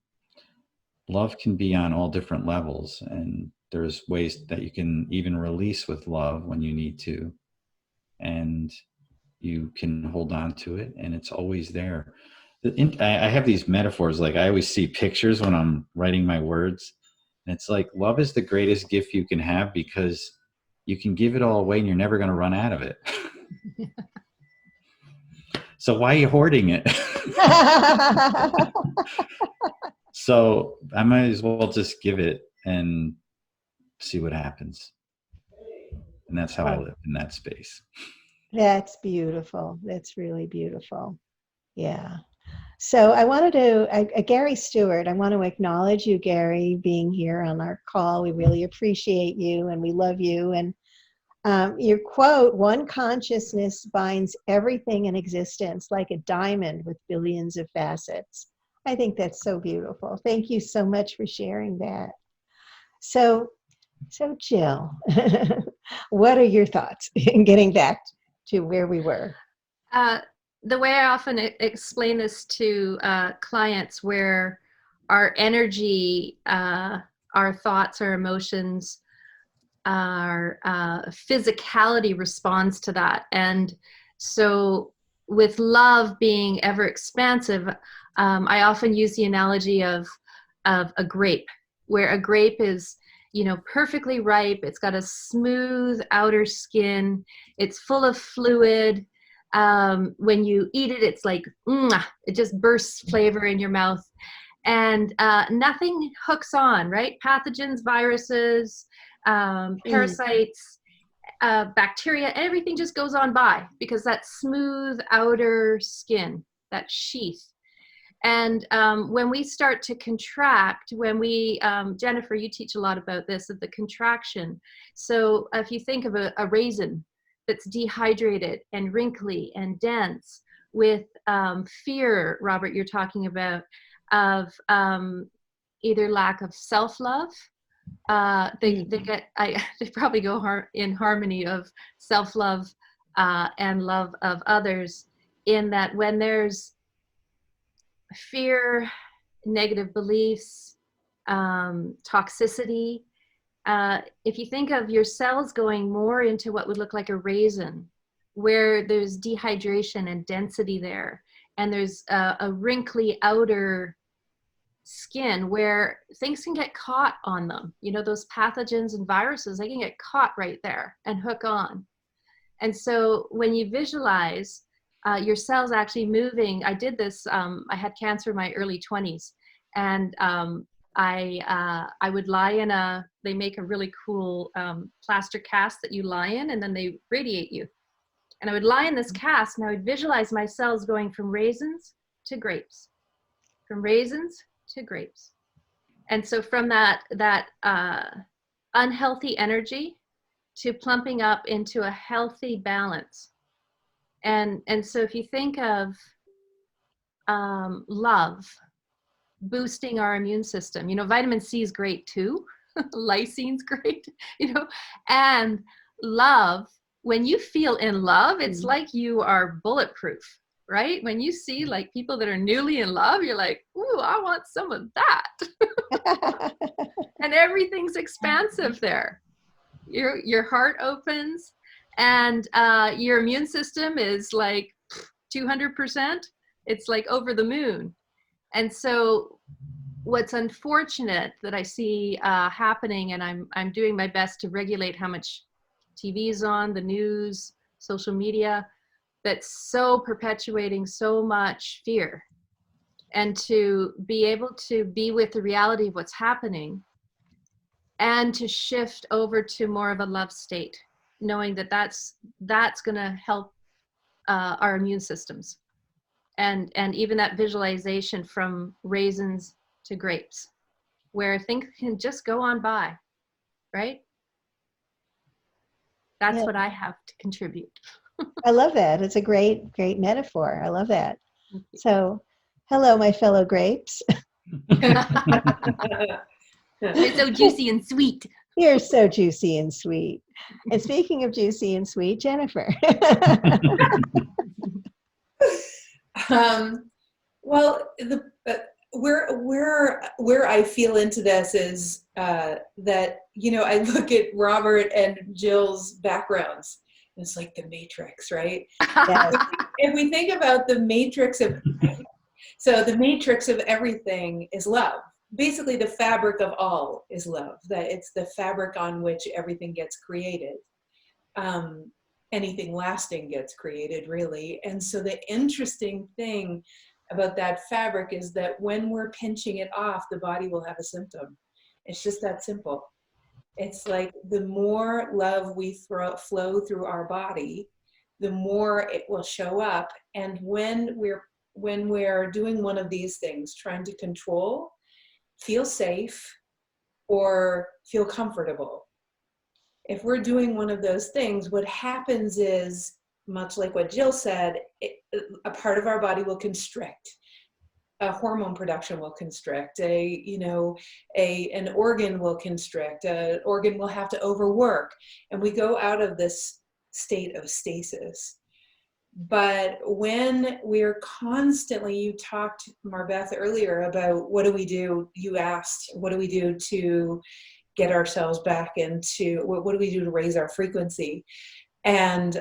love can be on all different levels, and there's ways that you can even release with love when you need to, and you can hold on to it, and it's always there. I have these metaphors, like I always see pictures when I'm writing my words, and it's like love is the greatest gift you can have, because you can give it all away and you're never going to run out of it. So why are you hoarding it? So I might as well just give it and see what happens. And that's how I live, in that space. That's beautiful. That's really beautiful. Yeah. So I wanted to, Gary Stewart, I want to acknowledge you, Gary, being here on our call. We really appreciate you and we love you. And your quote, "One consciousness binds everything in existence like a diamond with billions of facets." I think that's so beautiful. Thank you so much for sharing that. So Jill, What are your thoughts in getting back to where we were? The way I often explain this to clients, where our energy, our thoughts, our emotions, our physicality responds to that. And so with love being ever expansive, I often use the analogy of a grape, where a grape is, perfectly ripe. It's got a smooth outer skin. It's full of fluid. When you eat it, it's like, it just bursts flavor in your mouth. And nothing hooks on, right? Pathogens, viruses, parasites, bacteria, everything just goes on by, because that smooth outer skin, that sheath. And when we start to contract, when we, Jennifer, you teach a lot about this, of the contraction. So if you think of a raisin that's dehydrated and wrinkly and dense, with fear, Robert, you're talking about, of either lack of self-love, they probably go in harmony of self-love and love of others, in that when there's fear, negative beliefs, toxicity, if you think of your cells going more into what would look like a raisin, where there's dehydration and density there, and there's a wrinkly outer skin where things can get caught on them, those pathogens and viruses, they can get caught right there and hook on. And so when you visualize your cells actually moving, I did this, I had cancer in my early 20s, and I would lie in they make a really cool plaster cast that you lie in, and then they radiate you. And I would lie in this cast, and I would visualize my cells going from raisins to grapes, from raisins to grapes. And so from that unhealthy energy to plumping up into a healthy balance. And so if you think of love boosting our immune system, vitamin C is great too. Lysine's great, and love, when you feel in love, it's like you are bulletproof, right? When you see like people that are newly in love, you're like, ooh, I want some of that. And everything's expansive there. Your heart opens, and your immune system is like 200%. It's like over the moon. And so what's unfortunate that I see happening, and I'm doing my best to regulate how much TV is on, the news, social media, that's so perpetuating so much fear, and to be able to be with the reality of what's happening, and to shift over to more of a love state, knowing that that's going to help our immune systems, and even that visualization from raisins to grapes, where things can just go on by, right? That's what I have to contribute. I love that. It's a great metaphor. I love that. So, hello, my fellow grapes. You're so juicy and sweet. You're so juicy and sweet. And speaking of juicy and sweet, Jennifer. Well, where I feel into this is that, I look at Robert and Jill's backgrounds. It's like the Matrix, right? Yes. If we think about the matrix of, so the matrix of everything is love. Basically, the fabric of all is love. That it's the fabric on which everything gets created. Anything lasting gets created, really. And so the interesting thing about that fabric is that when we're pinching it off, the body will have a symptom. It's just that simple. It's like the more love we flow through our body, the more it will show up. And when we're doing one of these things, trying to control, feel safe, or feel comfortable, if we're doing one of those things, what happens is, much like what Jill said, a part of our body will constrict. a hormone production will constrict, an organ will constrict, an organ will have to overwork, and we go out of this state of stasis. But when we're constantly, you talked, Marbeth, earlier about what do we do, you asked, what do we do to get ourselves back into, what do we do to raise our frequency? And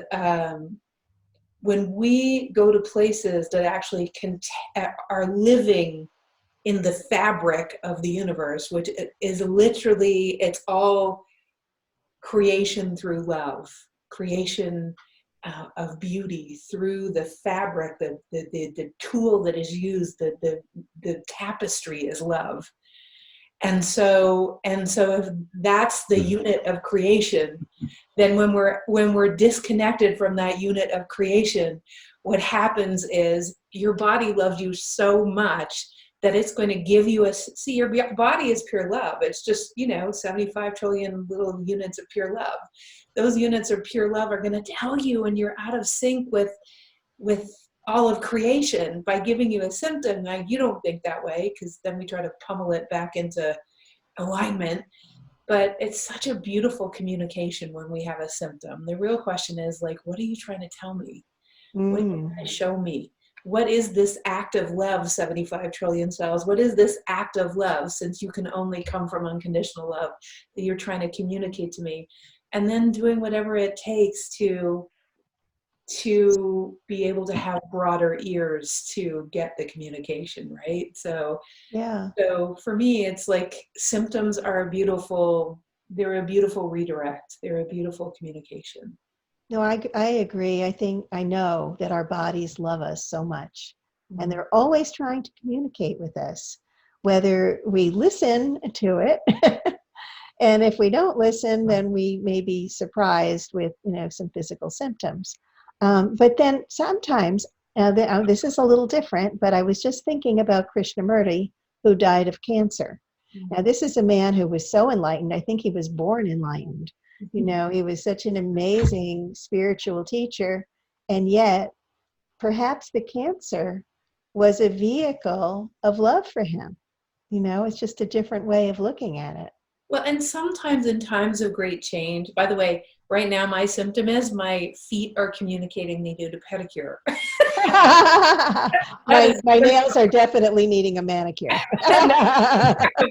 when we go to places that actually are living in the fabric of the universe, which is literally, it's all creation through love, creation of beauty through the fabric, the tool that is used, the tapestry is love. And so if that's the unit of creation, then when we're disconnected from that unit of creation, what happens is your body loves you so much that it's going to give you your body is pure love. It's just, 75 trillion little units of pure love. Those units of pure love are going to tell you when you're out of sync with all of creation by giving you a symptom. Now, you don't think that way, because then we try to pummel it back into alignment. But it's such a beautiful communication when we have a symptom. The real question is, like, what are you trying to tell me? What are you trying to show me? What is this act of love, 75 trillion cells? What is this act of love, since you can only come from unconditional love, that you're trying to communicate to me? And then doing whatever it takes to be able to have broader ears to get the communication, right? So for me, it's like symptoms are they're a beautiful redirect. They're a beautiful communication. No, I agree. I know that our bodies love us so much, and they're always trying to communicate with us, whether we listen to it. And if we don't listen, then we may be surprised with, some physical symptoms. But then sometimes, this is a little different, but I was just thinking about Krishnamurti, who died of cancer. Now, this is a man who was so enlightened. I think he was born enlightened. He was such an amazing spiritual teacher. And yet, perhaps the cancer was a vehicle of love for him. It's just a different way of looking at it. Well, and sometimes in times of great change, by the way, right now my symptom is my feet are communicating they need a pedicure. my nails are definitely needing a manicure.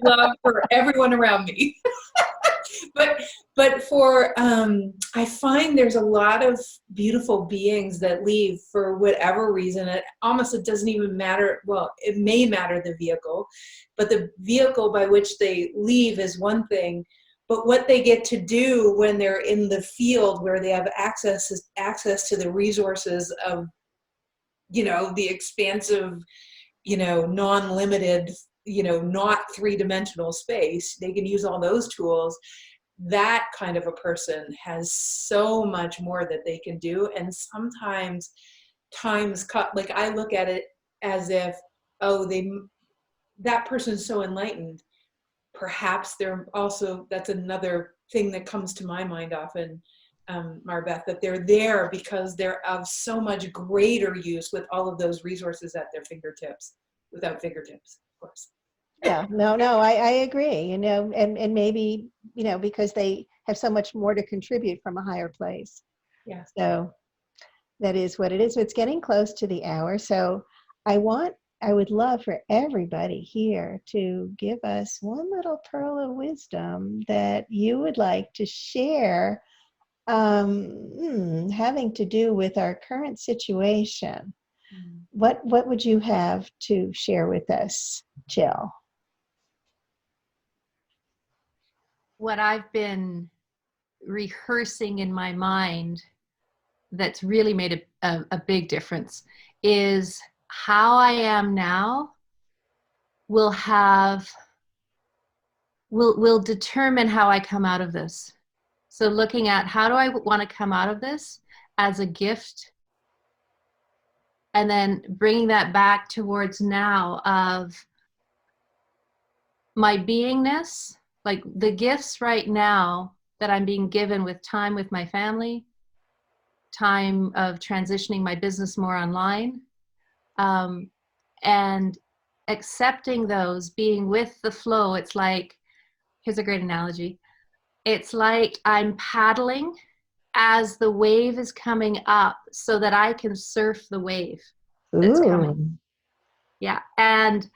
Love for everyone around me. But for I find there's a lot of beautiful beings that leave for whatever reason. It doesn't even matter. Well, it may matter the vehicle, but the vehicle by which they leave is one thing. But what they get to do when they're in the field where they have access to the resources of, the expansive, non-limited, not three-dimensional space, they can use all those tools. That kind of a person has so much more that they can do. And sometimes times cut, like I look at it as if, that person's so enlightened. Perhaps that's another thing that comes to my mind often, Marbeth, that they're there because they're of so much greater use with all of those resources at their fingertips, without fingertips, of course. Yeah, no, I agree, and maybe, because they have so much more to contribute from a higher place. Yeah. So that is what it is. It's getting close to the hour. So I would love for everybody here to give us one little pearl of wisdom that you would like to share, having to do with our current situation. What would you have to share with us, Jill? What I've been rehearsing in my mind that's really made a big difference is how I am now will determine how I come out of this. So looking at how do I want to come out of this as a gift, and then bringing that back towards now of my beingness, like the gifts right now that I'm being given with time with my family, time of transitioning my business more online, and accepting those, being with the flow. It's like, here's a great analogy. It's like I'm paddling as the wave is coming up so that I can surf the wave that's coming. Ooh. Yeah. And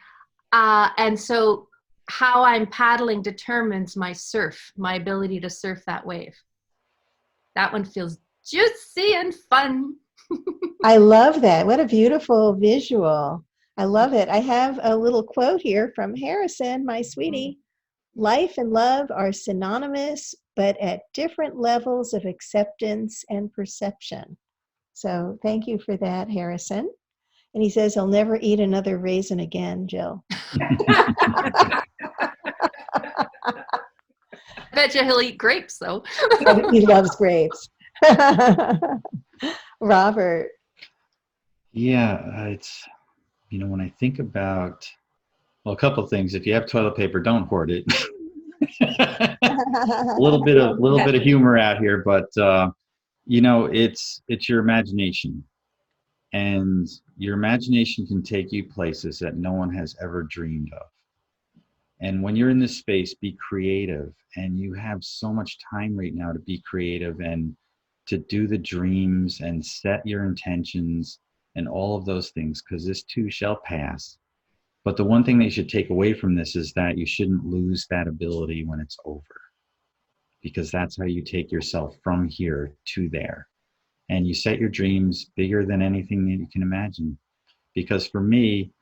so how I'm paddling determines my ability to surf that wave. That one feels juicy and fun. I love that. What a beautiful visual. I love it. I have a little quote here from Harrison, my sweetie. Life and love are synonymous, but at different levels of acceptance and perception. So thank you for that, Harrison. And he says he'll never eat another raisin again, Jill. I bet you he'll eat grapes, though. He loves grapes. Robert. Yeah, it's, when I think about, well, a couple of things. If you have toilet paper, don't hoard it. a little bit of humor out here, but it's your imagination, and your imagination can take you places that no one has ever dreamed of. And when you're in this space, be creative, and you have so much time right now to be creative and to do the dreams and set your intentions and all of those things, because this too shall pass. But the one thing that you should take away from this is that you shouldn't lose that ability when it's over, because that's how you take yourself from here to there. And you set your dreams bigger than anything that you can imagine. Because for me,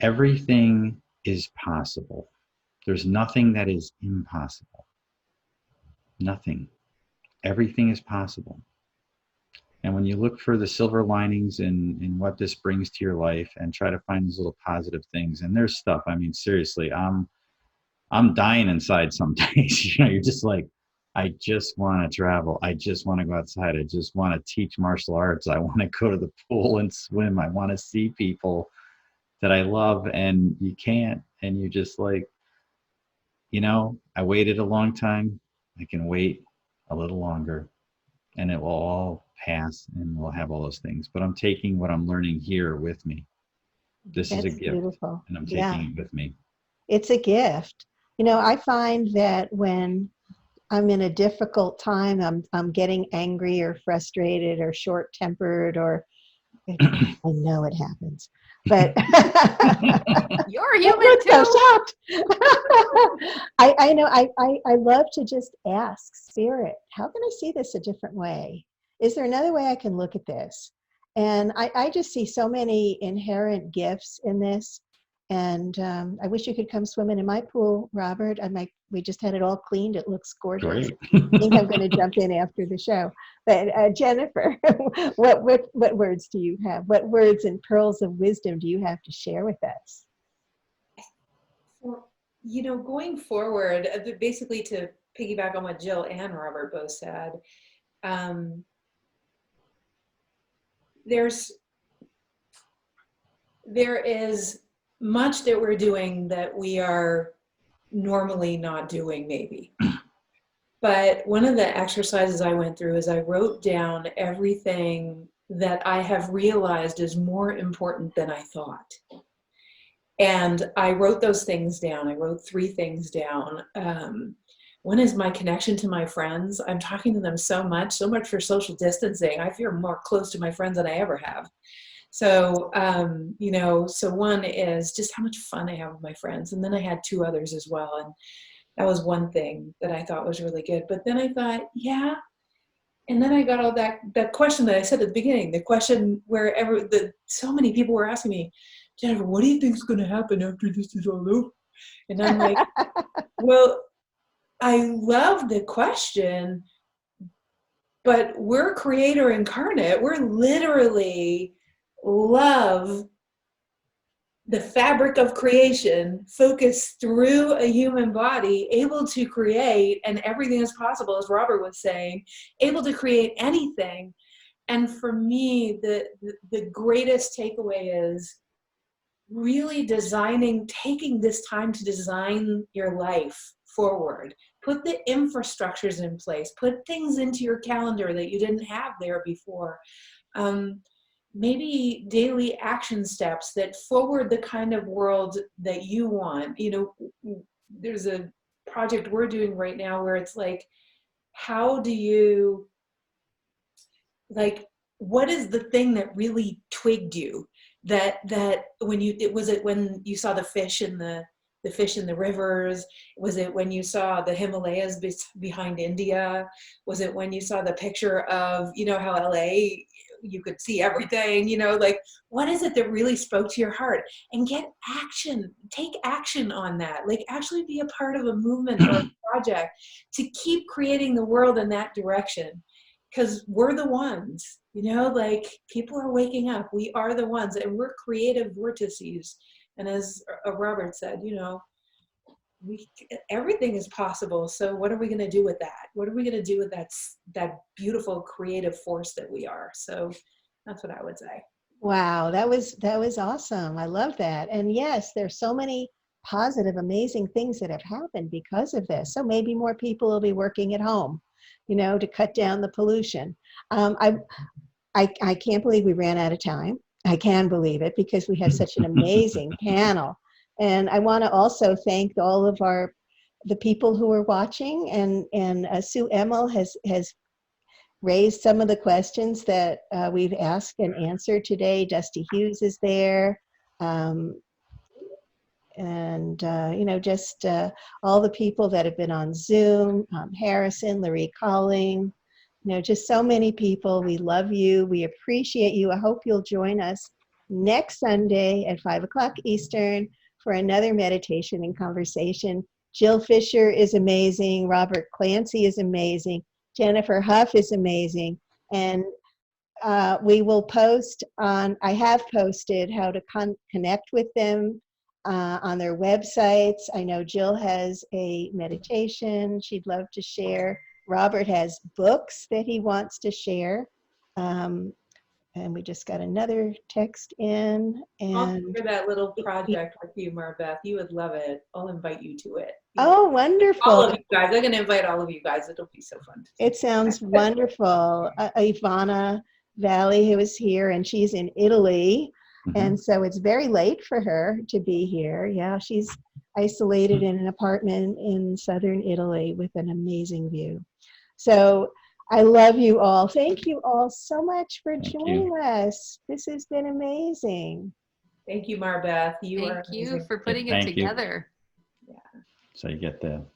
everything is possible. There's nothing that is impossible. Nothing. Everything is possible. And when you look for the silver linings in what this brings to your life and try to find these little positive things, and there's stuff, I mean, seriously, I'm dying inside some days. You're just like, I just want to travel. I just want to go outside. I just want to teach martial arts. I want to go to the pool and swim. I want to see people that I love, and you can't. And you're just like, I waited a long time. I can wait a little longer, and it will all pass, and we'll have all those things. But I'm taking what I'm learning here with me. This is a gift, beautiful. and I'm taking it with me. It's a gift. I find that when I'm in a difficult time, I'm getting angry or frustrated or short-tempered, or I know it happens, but you're human too. I know. I love to just ask Spirit, how can I see this a different way? Is there another way I can look at this? And I just see so many inherent gifts in this. And I wish you could come swimming in my pool, Robert. We just had it all cleaned. It looks gorgeous. Great. I think I'm going to jump in after the show. But Jennifer, what words do you have? What words and pearls of wisdom do you have to share with us? Going forward, basically to piggyback on what Jill and Robert both said, there is much that we're doing that we are normally not doing, maybe. But one of the exercises I went through is I wrote down everything that I have realized is more important than I thought. And I wrote those things down. I wrote 3 things down. One is my connection to my friends. I'm talking to them so much for social distancing. I feel more close to my friends than I ever have. So, so one is just how much fun I have with my friends. And then I had 2 others as well. And that was one thing that I thought was really good. But then I thought, yeah. And then I got all that question that I said at the beginning, the question where so many people were asking me, Jennifer, what do you think is going to happen after this is all over? And I'm like, well, I love the question, but we're creator incarnate. We're literally love, the fabric of creation, focused through a human body, able to create, and everything is possible, as Robert was saying, able to create anything. And for me, the greatest takeaway is really taking this time to design your life forward. Put the infrastructures in place. Put things into your calendar that you didn't have there before. maybe daily action steps that forward the kind of world that you want. You know, there's a project we're doing right now where it's like, how do you, like, what is the thing that really twigged you, that when you, was it when you saw the fish in the fish in the rivers? Was it when you saw the Himalayas behind India? Was it when you saw the picture of, you know, how LA, you could see everything, you know, like, what is it that really spoke to your heart? And get action, take action on that. Like, actually be a part of a movement or a project to keep creating the world in that direction. Because we're the ones, you know, like, people are waking up. We are the ones, and we're creative vortices. And as Robert said, you know, everything is possible. So what are we going to do with that? What are we going to do with that beautiful creative force that we are? So that's what I would say. Wow, that was awesome. I love that. And yes, there's so many positive, amazing things that have happened because of this. So maybe more people will be working at home, you know, to cut down the pollution. I can't believe we ran out of time. I can believe it because we have such an amazing panel. And I want to also thank all of the people who are watching, and Sue Emmel has raised some of the questions that we've asked and answered today. Dusty Hughes is there. And you know, just all the people that have been on Zoom, Harrison, Larry Calling, you know, just so many people. We love you. We appreciate you. I hope you'll join us next Sunday at 5 o'clock Eastern for another meditation and conversation. Jill Fisher is amazing. Robert CLANCY is amazing. Jennifer Huff is amazing. And we will post on, I have posted how to connect with them on their websites. I know Jill has a meditation she'd love to share. Robert has books that he wants to share. And we just got another text in. I'll And share that little project with you, Marbeth. You would love it. I'll invite you to it. oh, wonderful. All of you guys. I'm going to invite all of you guys. It'll be so fun. It sounds wonderful. Ivana Valley, who is here, and she's in Italy. And so it's very late for her to be here. Yeah, she's isolated in an apartment in southern Italy with an amazing view. So I love you all. Thank you all so much for joining us. This has been amazing. Thank you, Marbeth. Thank you for putting it together. Yeah. So you get the